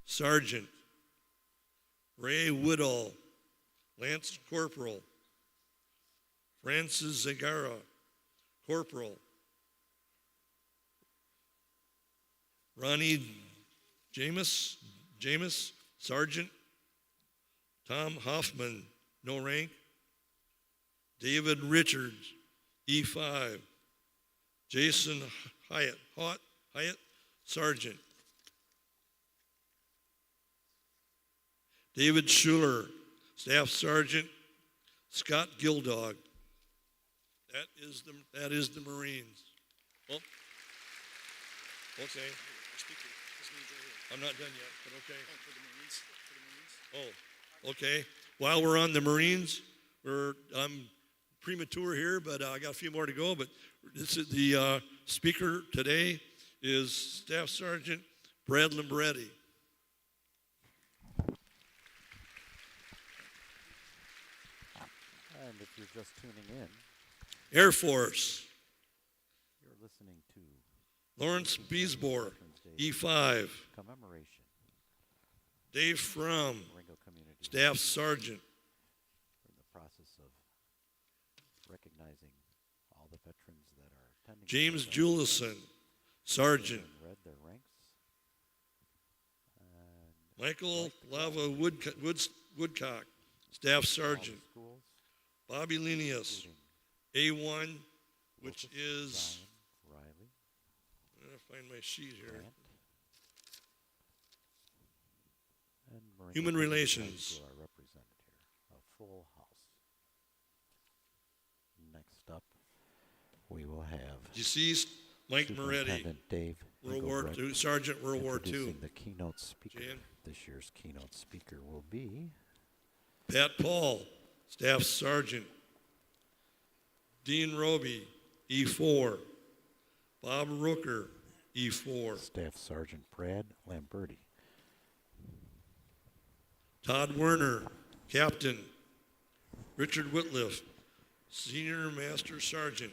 Sergeant. Ray Woodall, Lance Corporal. Francis Zagara, Corporal. Ronnie James, Sergeant. Tom Hoffman, no rank. David Richards, E5. Jason Hyatt, Sergeant. David Schuler, Staff Sergeant. Scott Gildog. That is the Marines. Oh. Okay. I'm not done yet, but okay. Oh, okay. While we're on the Marines, I'm premature here, but I got a few more to go. But this is the speaker today is Staff Sergeant Brad Lamberetti. And if you're just tuning in, Air Force. you're listening to Lawrence Beesbore, E5. Commemoration. Dave Fromm, Ringo Community. Staff Sergeant. We're in the process of recognizing all the veterans that are attending. James Julison, Sergeant. Read their ranks. And Michael Lava Woodcock, Staff Sergeant. schools, Bobby Lenius, including A1, which Lucas, is, Zion, Riley, I'm going to find my sheet here. Grant, and Maringo Human Community Relations. High School are represented here. A full house. Next up, we will have Deceased Mike Moretti, Superintendent Dave World War Engelbrecht II, Sergeant World War II. introducing the keynote speaker. Jan? This year's keynote speaker will be Pat Paul, Staff Sergeant. Dean Roby, E4. Bob Rooker, E4. Staff Sergeant Brad Lamberti. Todd Werner, Captain. Richard Whitliff, Senior Master Sergeant.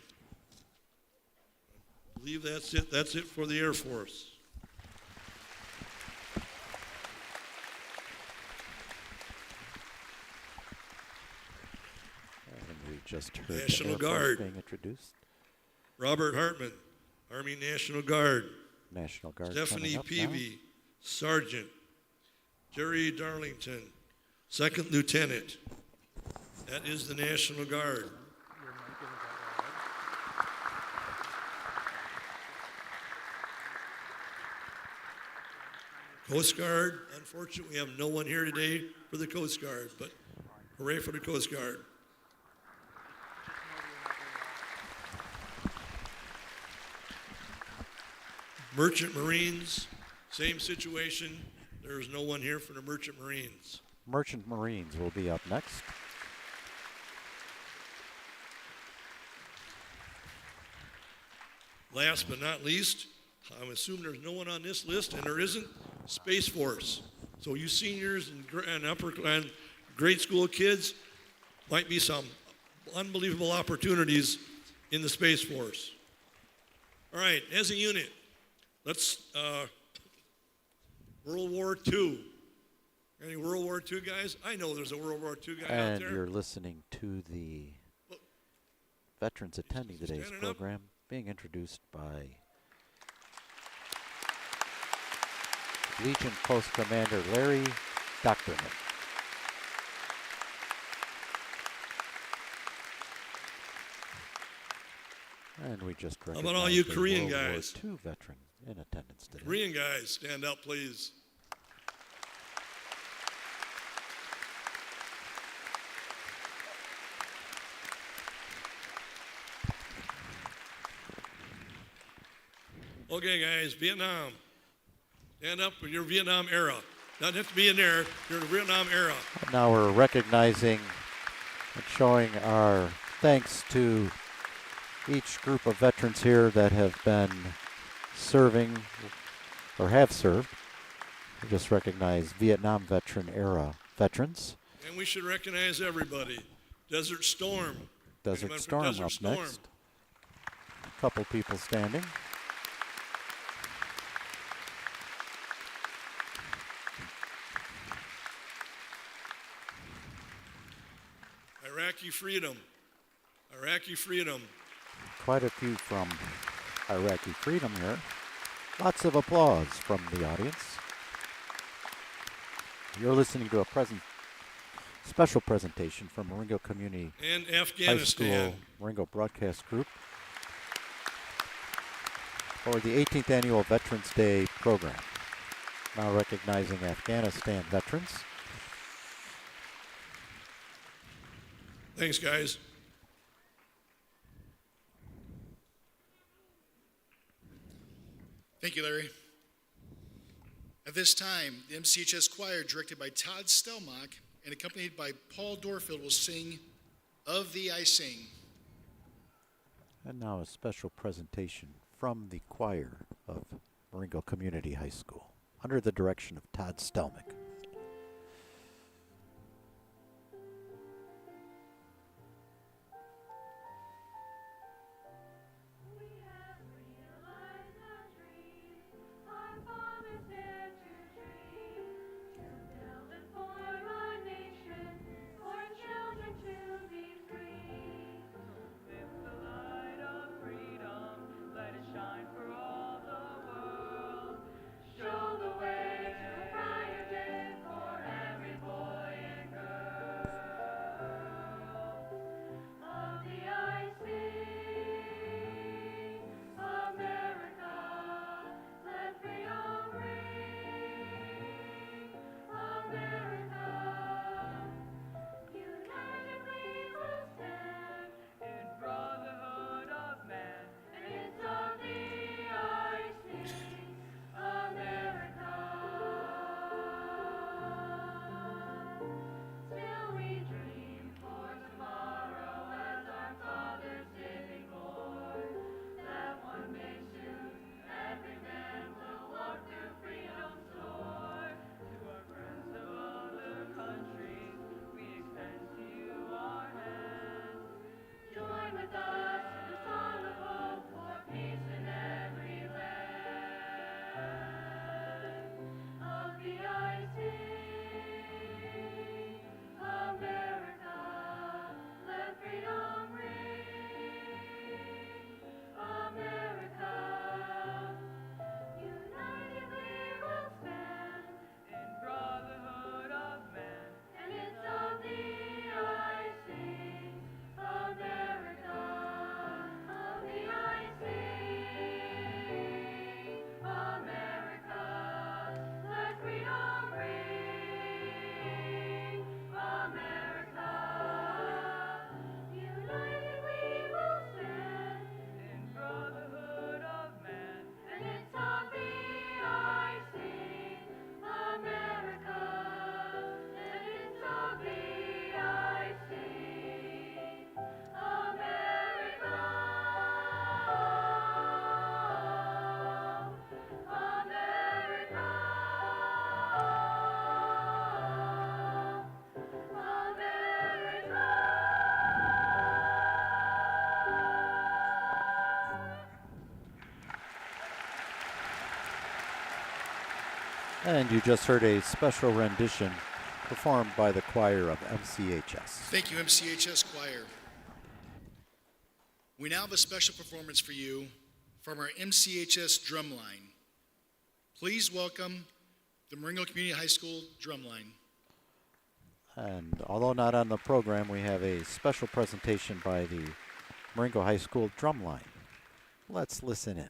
I believe that's it. That's it for the Air Force. And we just heard National the Air Force Guard. being introduced. Robert Hartman, Army National Guard. National Guard Stephanie coming up Peavy, Sergeant. Jerry Darlington, Second Lieutenant. That is the National Guard. Coast Guard, unfortunately, we have no one here today for the Coast Guard, but hooray for the Coast Guard. Merchant Marines, same situation. There's no one here for the Merchant Marines. now. Merchant Marines will be up next. Last but not least, I'm assuming there's no one on this list, and there isn't, Space Force. So you seniors and upper and grade school kids, might be some unbelievable opportunities in the Space Force. All right, as a unit, let's, World War II. Any World War II guys? I know there's a World War II guy out And there. you're listening to the veterans attending today's standing up. program, being introduced by Legion Post Commander Larry Doctorman. And we just about recognized all you a Korean World guys? War II veteran in attendance today. Korean guys, stand up, please. Okay, guys, Vietnam. Stand up for your Vietnam era. Doesn't have to be in there. You're in the Vietnam era. Now we're recognizing and showing our thanks to each group of veterans here that have been serving or have served. We just recognize Vietnam veteran era veterans. And we should recognize everybody. Desert Storm. Desert Anyone from Storm Desert up Storm? next. A couple people standing. Iraqi freedom. Iraqi freedom. Quite a few from Iraqi freedom here. Lots of applause from the audience. You're listening to a special presentation from Marengo Community And High Afghanistan. School Marengo Broadcast Group for the 18th Annual Veterans Day program. Now recognizing Afghanistan veterans. Thanks, guys. Thank you, Larry. At this time, the MCHS choir, directed by Todd Stelmach and accompanied by Paul Dorfield, will sing "Of Thee I Sing." And now a special presentation from the choir of Marengo Community High School under the direction of Todd Stelmach. And you just heard a special rendition performed by the choir of MCHS. Thank you, MCHS choir. We now have a special performance for you from our MCHS drumline. Please welcome the Marengo Community High School drumline. And although not on the program, we have a special presentation by the Marengo High School drumline. Let's listen in.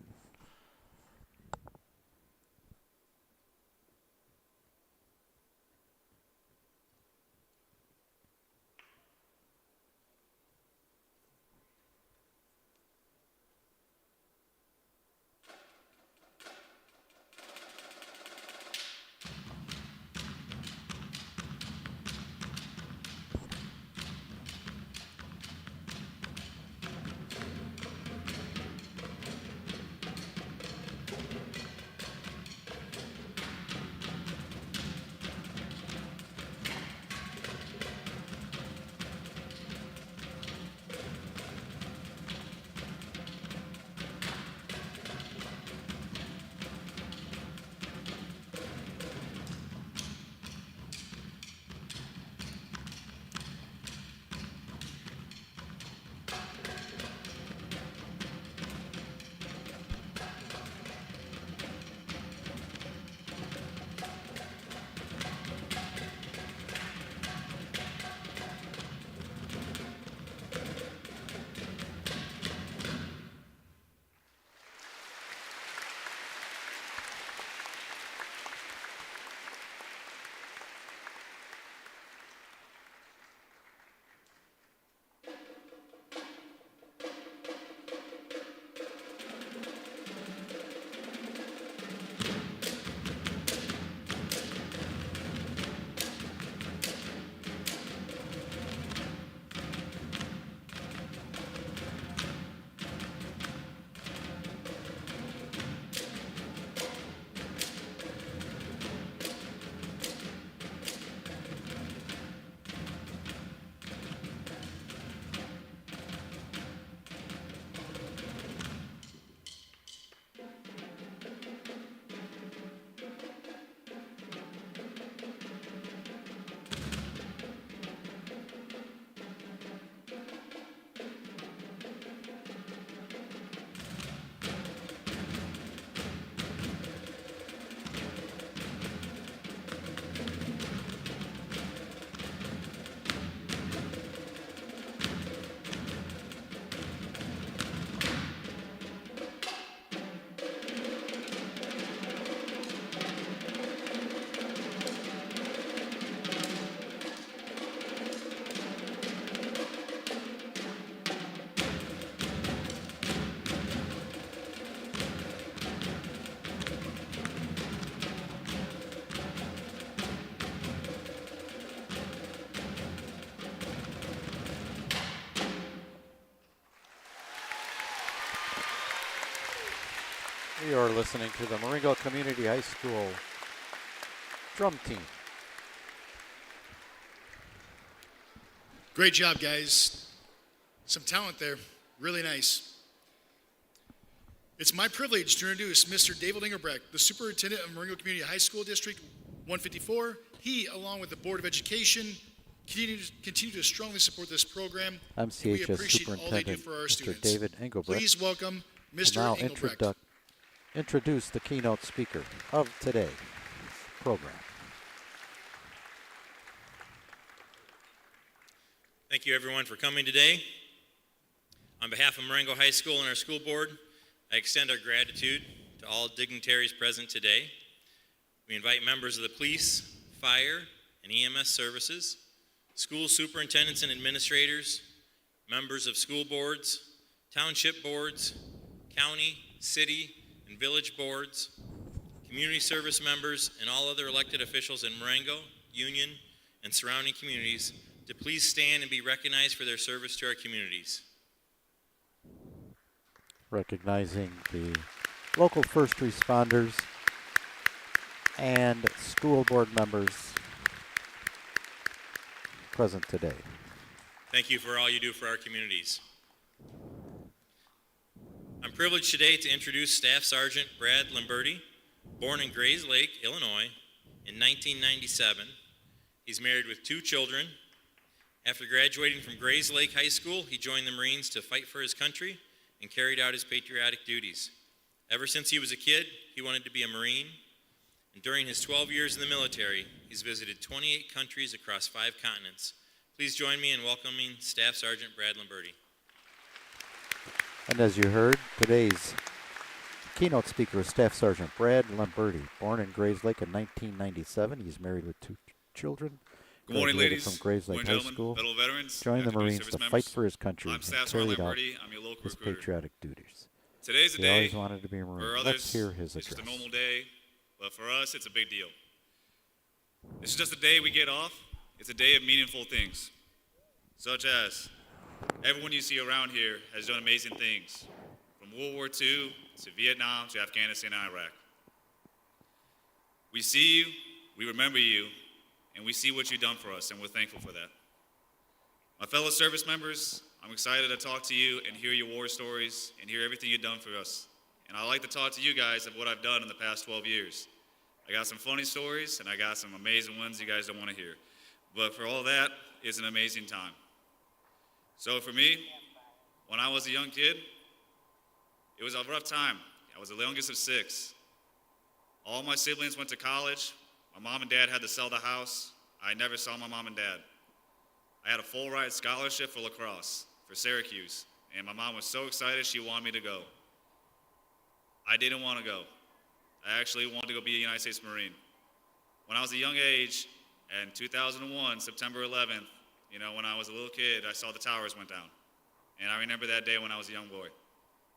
You're listening to the Marengo Community High School drum team. Great job, guys. Some talent there. Really nice. It's my privilege to introduce Mr. David Engelbrecht, the superintendent of Marengo Community High School District 154. He, along with the Board of Education, continue to strongly support this program. MCHS We appreciate all they do Superintendent for our Mr. students. David Engelbrecht Please welcome will Mr. now Engelbrecht. introduce the keynote speaker of today's program. Thank you everyone for coming today. On behalf of Marengo High School and our school board, I extend our gratitude to all dignitaries present today. We invite members of the police, fire, and EMS services, school superintendents and administrators, members of school boards, township boards, county, city, and village boards, community service members, and all other elected officials in Marengo, Union, and surrounding communities to please stand and be recognized for their service to our communities. Recognizing the local first responders and school board members present today. Thank you for all you do for our communities. I'm privileged today to introduce Staff Sergeant Brad Lamberti, born in Grays Lake, Illinois in 1997. He's married with 2 children. After graduating from Grays Lake High School, he joined the Marines to fight for his country and carried out his patriotic duties. Ever since he was a kid, he wanted to be a Marine. And during his 12 years in the military, he's visited 28 countries across 5 continents. Please join me in welcoming Staff Sergeant Brad Lamberti. And as you heard, today's keynote speaker is Staff Sergeant Brad Lamberti, born in Grays Lake in 1997. He's married with 2 children. Good morning, Graduated ladies. from Grays Lake Morning, High gentlemen, School. fellow veterans, Joined the active duty Marines service to members. fight for his country I'm and Staff Sergeant carried out Lamberti. I'm your local his recruiter. patriotic duties. Today's a He day always wanted to be a for Marine. others. Let's hear his It's just a address. normal day, but for us, it's a big deal. This is just a day we get off. It's a day of meaningful things, such as everyone you see around here has done amazing things, from World War II to Vietnam to Afghanistan and Iraq. We see you, we remember you, and we see what you've done for us, and we're thankful for that. My fellow service members, I'm excited to talk to you and hear your war stories and hear everything you've done for us. And I like to talk to you guys of what I've done in the past 12 years. I got some funny stories and I got some amazing ones you guys don't want to hear. But for all that, it's an amazing time. So for me, when I was a young kid, it was a rough time. I was the youngest of 6. All my siblings went to college. My mom and dad had to sell the house. I never saw my mom and dad. I had a full ride scholarship for lacrosse for Syracuse, and my mom was so excited she wanted me to go. I didn't want to go. I actually wanted to go be a United States Marine. When I was a young age, in 2001, September 11th, when I was a little kid, I saw the towers went down. And I remember that day when I was a young boy.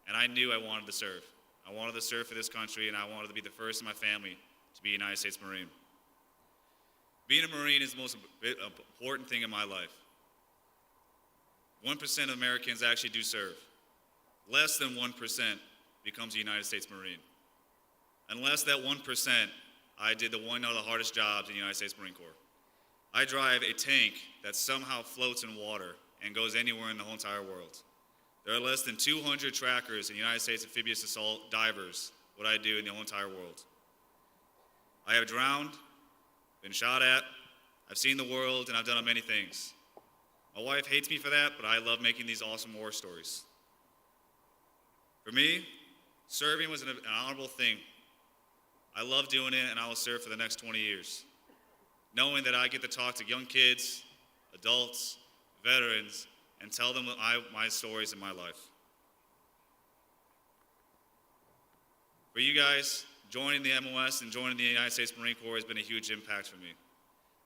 And I knew I wanted to serve. I wanted to serve for this country, and I wanted to be the first in my family to be a United States Marine. Being a Marine is the most important thing in my life. 1% of Americans actually do serve. Less than 1% becomes a United States Marine. Unless that 1%, I did one of the hardest jobs in the United States Marine Corps. I drive a tank that somehow floats in water and goes anywhere in the whole entire world. There are less than 200 trackers in the United States amphibious assault divers, what I do in the whole entire world. I have drowned, been shot at, I've seen the world, and I've done many things. My wife hates me for that, but I love making these awesome war stories. For me, serving was an honorable thing. I love doing it, and I will serve for the next 20 years, knowing that I get to talk to young kids, adults, veterans, and tell them my stories in my life. For you guys, joining the MOS and joining the United States Marine Corps has been a huge impact for me.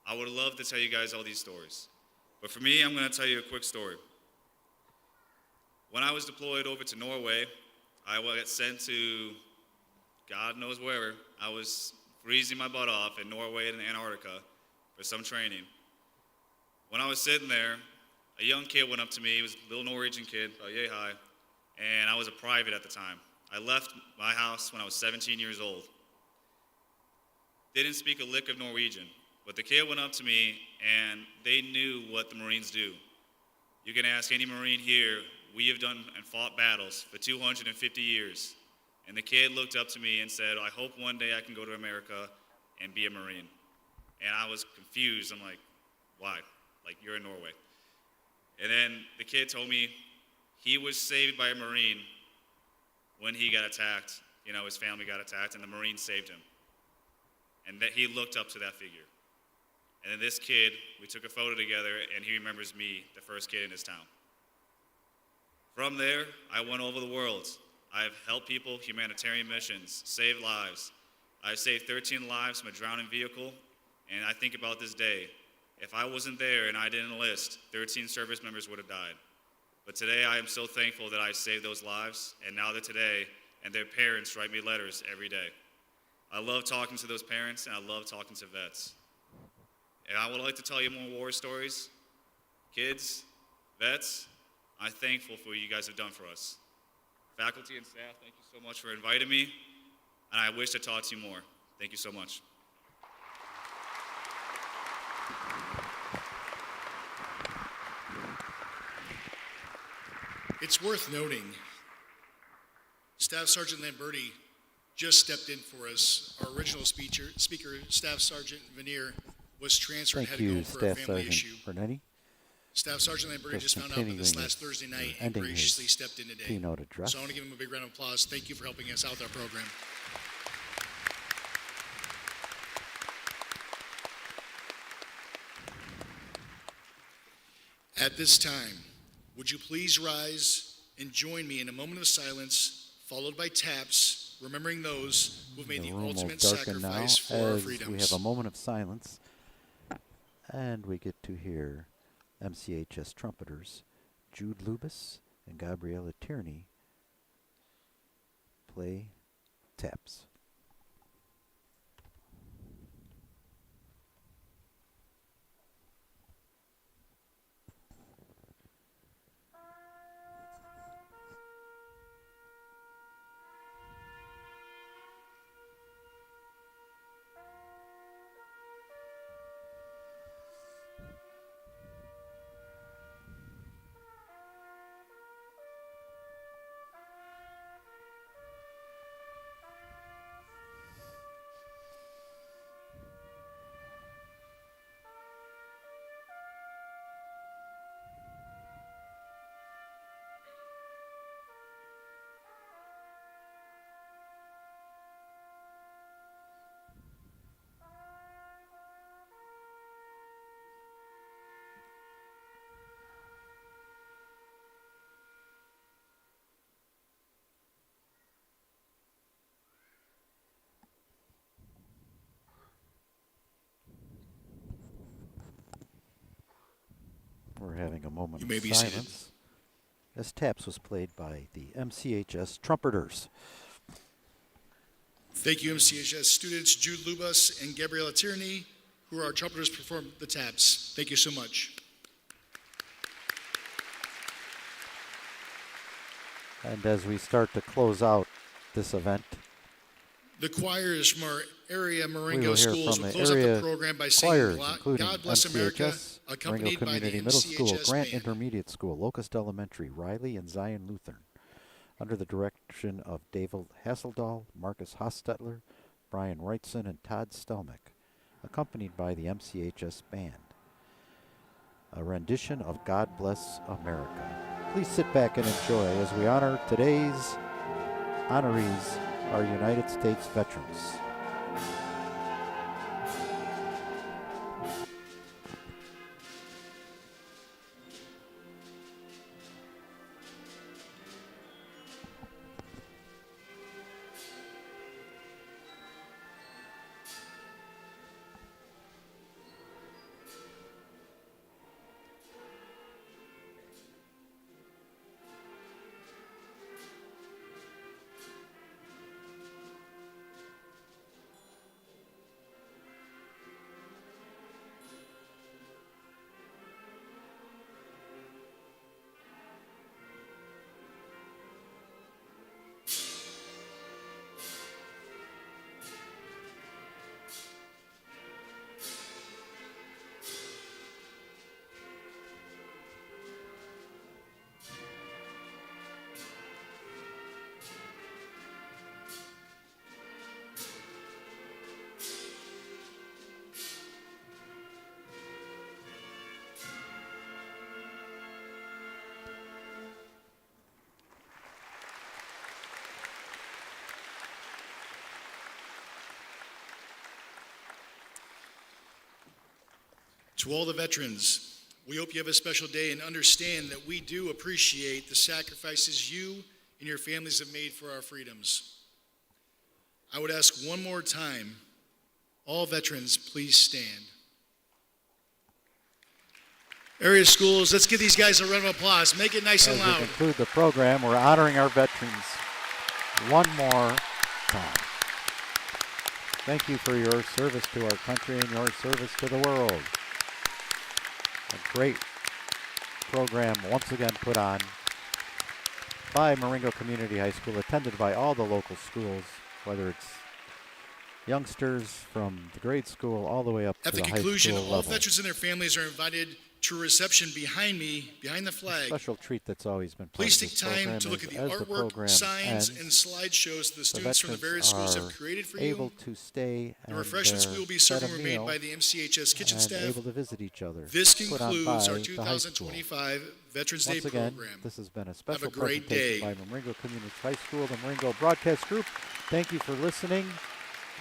I would love to tell you guys all these stories. But for me, I'm going to tell you a quick story. When I was deployed over to Norway, I got sent to God knows where. I was freezing my butt off in Norway and Antarctica for some training. When I was sitting there, a young kid went up to me. He was a little Norwegian kid, about yay high, and I was a private at the time. I left my house when I was 17 years old. Didn't speak a lick of Norwegian, but the kid went up to me and they knew what the Marines do. You can ask any Marine here, we have done and fought battles for 250 years. And the kid looked up to me and said, I hope one day I can go to America and be a Marine. And I was confused. I'm like, why? Like, you're in Norway. And then the kid told me he was saved by a Marine when he got attacked. You know, his family got attacked, and the Marine saved him. And that he looked up to that figure. And then this kid, we took a photo together, and he remembers me, the first kid in his town. From there, I went over the world. I've helped people, humanitarian missions, saved lives. I've saved 13 lives from a drowning vehicle, and I think about this day. If I wasn't there and I didn't enlist, 13 service members would have died. But today, I am so thankful that I saved those lives, and now that today, and their parents write me letters every day. I love talking to those parents, and I love talking to vets. And I would like to tell you more war stories. Kids, vets, I'm thankful for what you guys have done for us. Faculty and staff, thank you so much for inviting me, and I wish to talk to you more. Thank you so much. It's worth noting, Staff Sergeant Lamberti just stepped in for us. Our original speaker, Staff Sergeant Vanier, was transferred and had Thank to go you, for a Staff family Sergeant issue. Bernetti. Staff Sergeant Lamberti Just just found out about this continuing last his- Thursday night or and ending his graciously stepped in today. keynote address. So I want to give him a big round of applause. Thank you for helping us out with our program. At this time, would you please rise and join me in a moment of silence, followed by taps, remembering those who have made the room will ultimate darken now sacrifice for our as freedoms. we have a moment of silence, and we get to hear MCHS trumpeters Jude Lubis and Gabriella Tierney play taps. We're having a moment You may of be seated. silence as taps was played by the MCHS trumpeters. Thank you, MCHS students Jude Lubas and Gabriella Tierney, who are our trumpeters, perform the taps. Thank you so much. And as we start to close out this event, The choirs from our area we Marengo will hear schools from will the close out the area program by choirs, singing including God Bless America, MCHS, Marengo accompanied by the Community Middle School, MCHS Grant band. Intermediate School, Locust Elementary, Riley and Zion Lutheran, under the direction of David Hasseldahl, Marcus Hostetler, Brian Wrightson, and Todd Stelmick, accompanied by the MCHS band. A rendition of God Bless America. Please sit back and enjoy as we honor today's honorees, our United States veterans. To all the veterans, we hope you have a special day and understand that we do appreciate the sacrifices you and your families have made for our freedoms. I would ask one more time, all veterans, please stand. Area schools, let's give these guys a round of applause. Make it nice and As we loud. conclude the program, we're honoring our veterans one more time. Thank you for your service to our country and your service to the world. A great program once again put on by Marengo Community High School, attended by all the local schools, whether it's youngsters from the grade school all the way up At to the the high conclusion, school all level. veterans and their families are invited to a reception behind me, behind the flag. Special treat that's always been part Please of take this time program to look is at the as the artwork, program signs, ends, and slideshows the students from the various schools have created for able you. to stay The and refreshments we will be serving get were a made meal by the MCHS kitchen and staff. able to visit each other. This put on concludes by our the high school. 2025 Veterans Day Once again, program. this has been a special great presentation day. by Marengo Community High School, the Marengo Broadcast Group. Thank you for listening,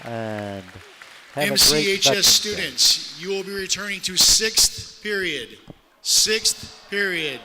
and have a great MCHS Veterans Day. students, you will be returning to sixth period. Sixth period.